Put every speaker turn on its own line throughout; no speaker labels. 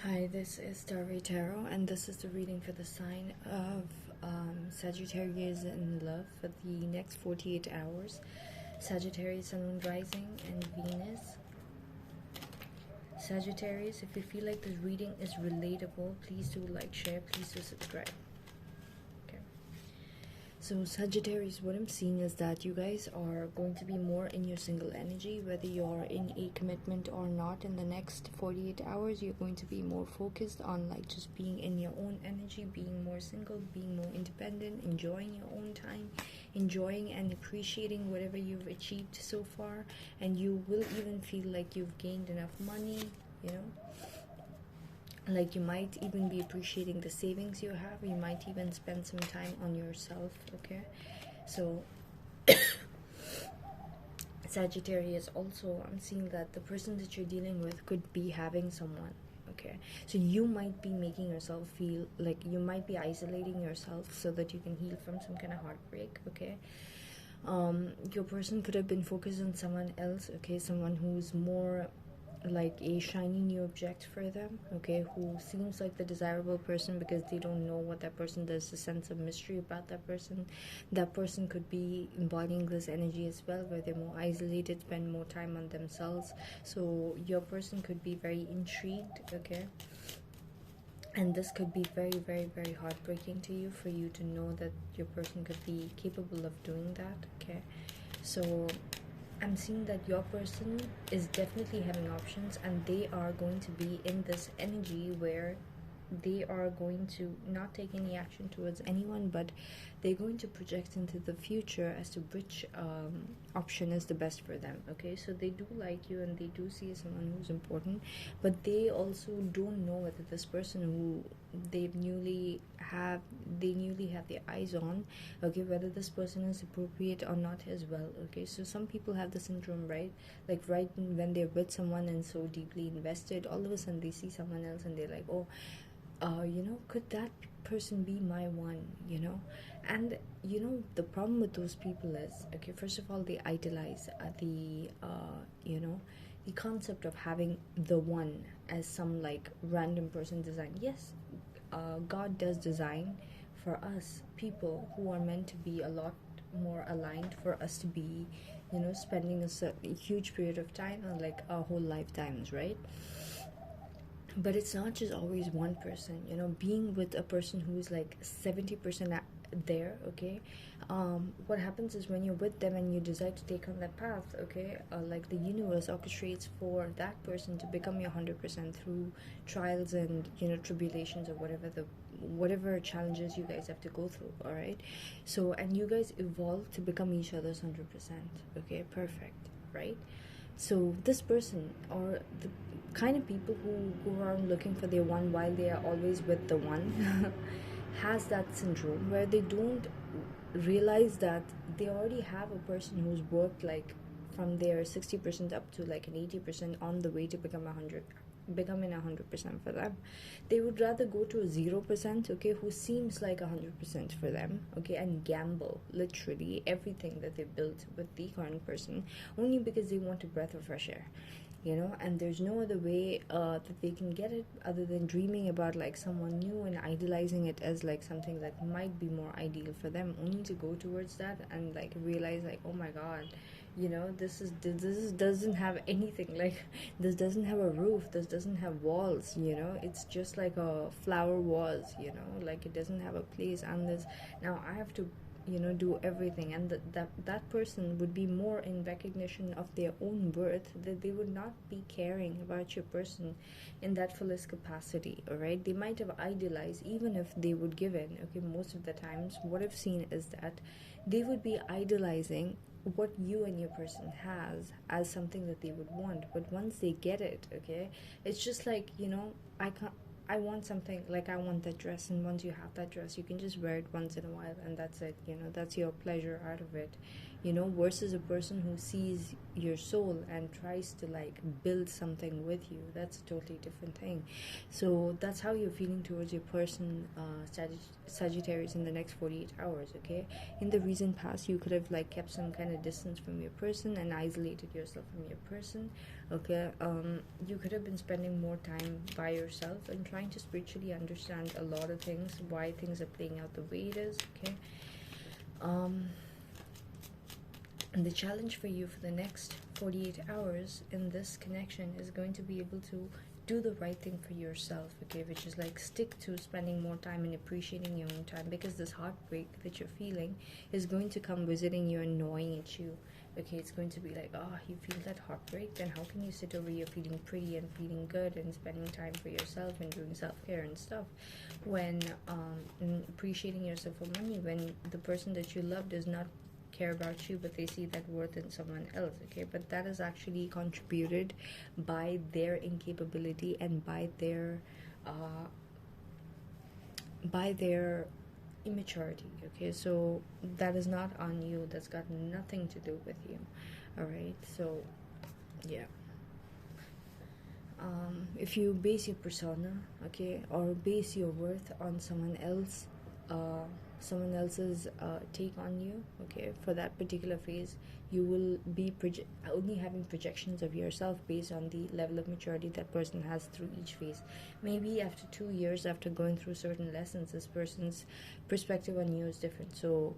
Hi, this is Starry Tarot, and this is the reading for the sign of Sagittarius in love for the next 48 hours. Sagittarius, Sun, Moon, Rising, and Venus. Sagittarius, if you feel like this reading is relatable, please do like, share, please do subscribe. Okay. So Sagittarius, what I'm seeing is that you guys are going to be more in your single energy, whether you're in a commitment or not. In the next 48 hours, you're going to be more focused on like just being in your own energy, being more single, being more independent, enjoying your own time, enjoying and appreciating whatever you've achieved so far. And you will even feel like you've gained enough money, you know, like you might even be appreciating the savings you have. You might even spend some time on yourself. Okay, so Sagittarius, also I'm seeing that the person that you're dealing with could be having someone. Okay, so you might be making yourself feel like you might be isolating yourself so that you can heal from some kind of heartbreak. Okay, your person could have been focused on someone else. Okay, someone who's more like a shiny new object for them, okay, who seems like the desirable person because they don't know what that person does, a sense of mystery about that person. That person could be embodying this energy as well, where they're more isolated, spend more time on themselves. So your person could be very intrigued, okay, and this could be very, very, very heartbreaking to you, for you to know that your person could be capable of doing that. Okay, so I'm seeing that your person is definitely having options, and they are going to be in this energy where they are going to not take any action towards anyone, but they're going to project into the future as to which option is the best for them. Okay, so they do like you and they do see someone who's important, but they also don't know whether this person who they newly have their eyes on, okay, whether this person is appropriate or not as well. Okay, so some people have the syndrome, right? Like right when they're with someone and so deeply invested, all of a sudden they see someone else and they're like, oh, could that person be my one, And the problem with those people is, okay, first of all, they idolize the concept of having the one as some like random person design. Yes, God does design for us people who are meant to be a lot more aligned, for us to be, spending a huge period of time, like our whole lifetimes, right? But it's not just always one person, being with a person who's like 70% there. Okay, what happens is when you're with them and you decide to take on that path, okay, like the universe orchestrates for that person to become your 100% through trials and tribulations, or whatever challenges you guys have to go through. All right, so and you guys evolve to become each other's 100%. Okay, perfect, right? So this person, or the kind of people who go around looking for their one while they are always with the one, has that syndrome where they don't realize that they already have a person who's worked like from their 60% up to like an 80% on the way to becoming 100% for them. They would rather go to a 0%, okay, who seems like 100% for them, okay, and gamble literally everything that they built with the current person, only because they want a breath of fresh air, and there's no other way that they can get it other than dreaming about like someone new and idolizing it as like something that might be more ideal for them, only to go towards that and like realize like, oh my god, this doesn't have anything, like this doesn't have a roof, this doesn't have walls, it's just like a flower vase, like it doesn't have a place. And this, now I have to do everything, and that person would be more in recognition of their own worth, that they would not be caring about your person in that fullest capacity. All right, they might have idealized, even if they would give in, okay, most of the times what I've seen is that they would be idolizing what you and your person has as something that they would want. But once they get it, okay, it's just like, I want something, like I want that dress, and once you have that dress, you can just wear it once in a while, and that's it, that's your pleasure out of it, versus a person who sees your soul and tries to like build something with you. That's a totally different thing. So that's how you're feeling towards your person, Sagittarius, in the next 48 hours, okay? In the recent past, you could have like kept some kind of distance from your person and isolated yourself from your person, Okay, you could have been spending more time by yourself and trying to spiritually understand a lot of things, why things are playing out the way it is. Okay, um, and the challenge for you for the next 48 hours in this connection is going to be able to do the right thing for yourself, okay, which is like stick to spending more time and appreciating your own time, because this heartbreak that you're feeling is going to come visiting you and gnawing at you. Okay, it's going to be like, oh, you feel that heartbreak, then how can you sit over here feeling pretty and feeling good and spending time for yourself and doing self-care and stuff when and appreciating yourself for money, when the person that you love does not care about you, but they see that worth in someone else. Okay, but that is actually contributed by their incapability and uh, by their immaturity. Okay, so that is not on you, that's got nothing to do with you. All right, so yeah, if you base your persona, okay, or base your worth on uh, someone else's take on you, okay, for that particular phase, you will be only having projections of yourself based on the level of maturity that person has through each phase. Maybe after 2 years, after going through certain lessons, this person's perspective on you is different. So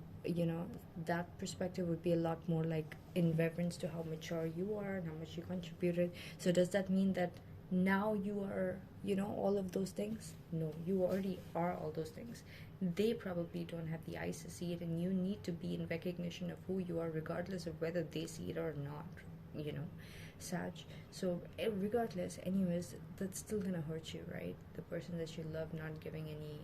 that perspective would be a lot more like in reference to how mature you are and how much you contributed. So does that mean that now you are all of those things? No, you already are all those things. They probably don't have the eyes to see it, and you need to be in recognition of who you are regardless of whether they see it or not, Sag. So regardless, anyways, that's still gonna hurt you, right? The person that you love not giving any,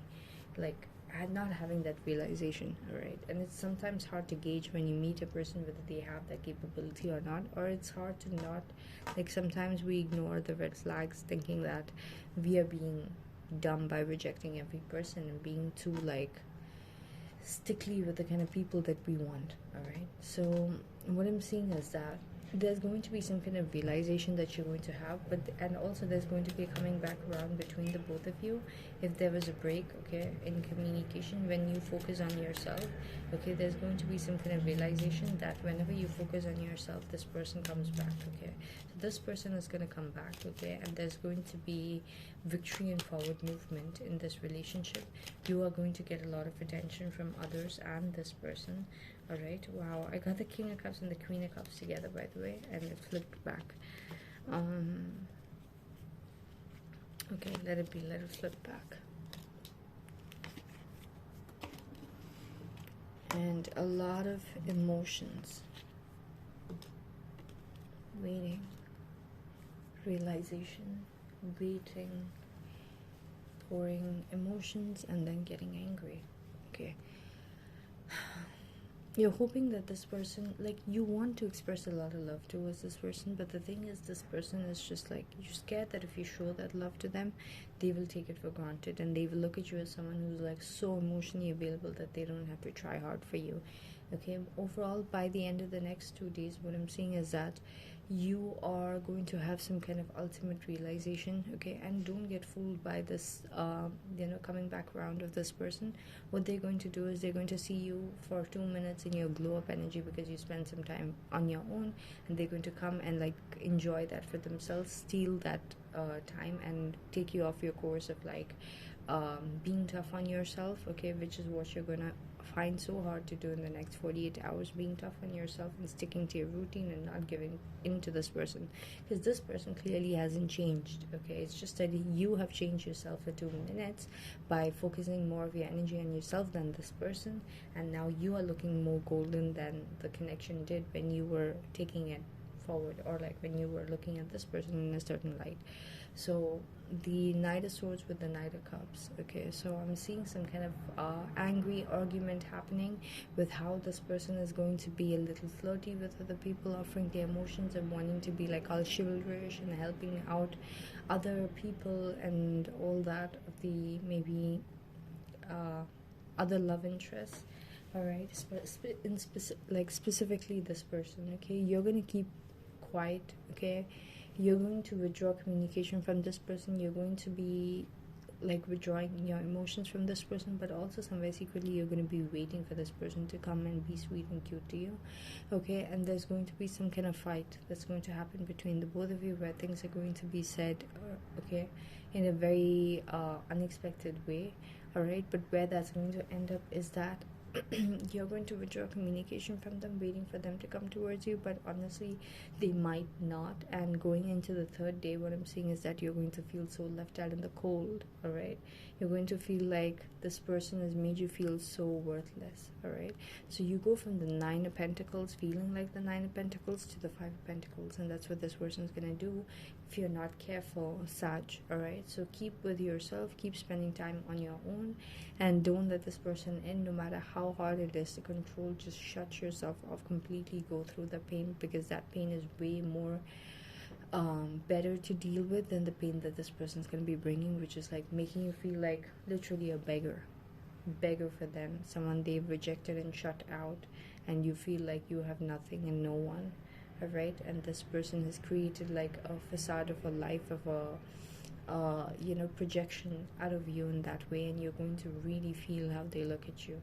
like, not having that realization. All right, and it's sometimes hard to gauge when you meet a person whether they have that capability or not, or it's hard to not, like, sometimes we ignore the red flags thinking that we are being dumb by rejecting every person and being too, like, stickly with the kind of people that we want. All right, so what I'm seeing is that there's going to be some kind of realization that you're going to have, and also there's going to be a coming back around between the both of you. If there was a break, okay, in communication, when you focus on yourself, okay, there's going to be some kind of realization that whenever you focus on yourself, this person comes back. Okay, so this person is going to come back, okay, and there's going to be victory and forward movement in this relationship. You are going to get a lot of attention from others and this person. All right, wow, I got the King of Cups and the Queen of Cups together, by the way, and it flipped back. Okay, let it be, let it flip back. And a lot of emotions, waiting, realization, waiting, pouring emotions, and then getting angry. Okay, you're hoping that this person, like, you want to express a lot of love towards this person, but the thing is, this person is just like, you're scared that if you show that love to them, they will take it for granted, and they will look at you as someone who's like so emotionally available that they don't have to try hard for you. Okay, overall, by the end of the next 2 days, what I'm seeing is that you are going to have some kind of ultimate realization. Okay, and don't get fooled by this coming back around of this person. What they're going to do is they're going to see you for 2 minutes in your glow up energy because you spend some time on your own, and they're going to come and, like, enjoy that for themselves, steal that time, and take you off your course of, like, being tough on yourself. Okay, which is what you're gonna find so hard to do in the next 48 hours, being tough on yourself and sticking to your routine and not giving in to this person, because this person clearly hasn't changed. Okay, it's just that you have changed yourself for 2 minutes by focusing more of your energy on yourself than this person, and now you are looking more golden than the connection did when you were taking it forward, or like when you were looking at this person in a certain light. So the Knight of Swords with the Knight of Cups. Okay, so I'm seeing some kind of angry argument happening with how this person is going to be a little flirty with other people, offering their emotions and wanting to be like all chivalrous and helping out other people and all that of the maybe other love interests. All right, specifically this person. Okay, you're gonna keep quiet. Okay, you're going to withdraw communication from this person. You're going to be like withdrawing your emotions from this person, but also somewhere secretly you're going to be waiting for this person to come and be sweet and cute to you. Okay, and there's going to be some kind of fight that's going to happen between the both of you, where things are going to be said, okay, in a very unexpected way. All right, but where that's going to end up is that you're going to withdraw communication from them, waiting for them to come towards you, but honestly they might not. And going into the third day, what I'm seeing is that you're going to feel so left out in the cold. All right, you're going to feel like this person has made you feel so worthless. All right, so you go from the Nine of Pentacles, feeling like the Nine of Pentacles, to the Five of Pentacles, and that's what this person's gonna do if you're not careful, Sag. All right, so keep with yourself, keep spending time on your own, and don't let this person in, no matter how hard it is to control. Just shut yourself off completely, go through the pain, because that pain is way more better to deal with than the pain that this person's going to be bringing, which is like making you feel like literally a beggar for them, someone they've rejected and shut out, and you feel like you have nothing and no one. All right, and this person has created like a facade of a life, of a projection out of you in that way, and you're going to really feel how they look at you.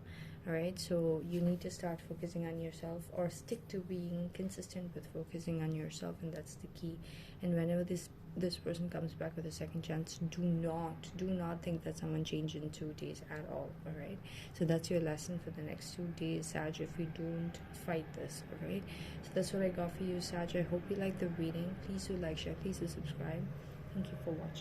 All right, so you need to start focusing on yourself, or stick to being consistent with focusing on yourself, and that's the key. And whenever this person comes back with a second chance, do not think that someone changed in 2 days at all. All right, so that's your lesson for the next 2 days, Sag, if you don't fight this. All right, so that's what I got for you, Sag. I hope you like the reading. Please do like, share, please do subscribe. Thank you for watching.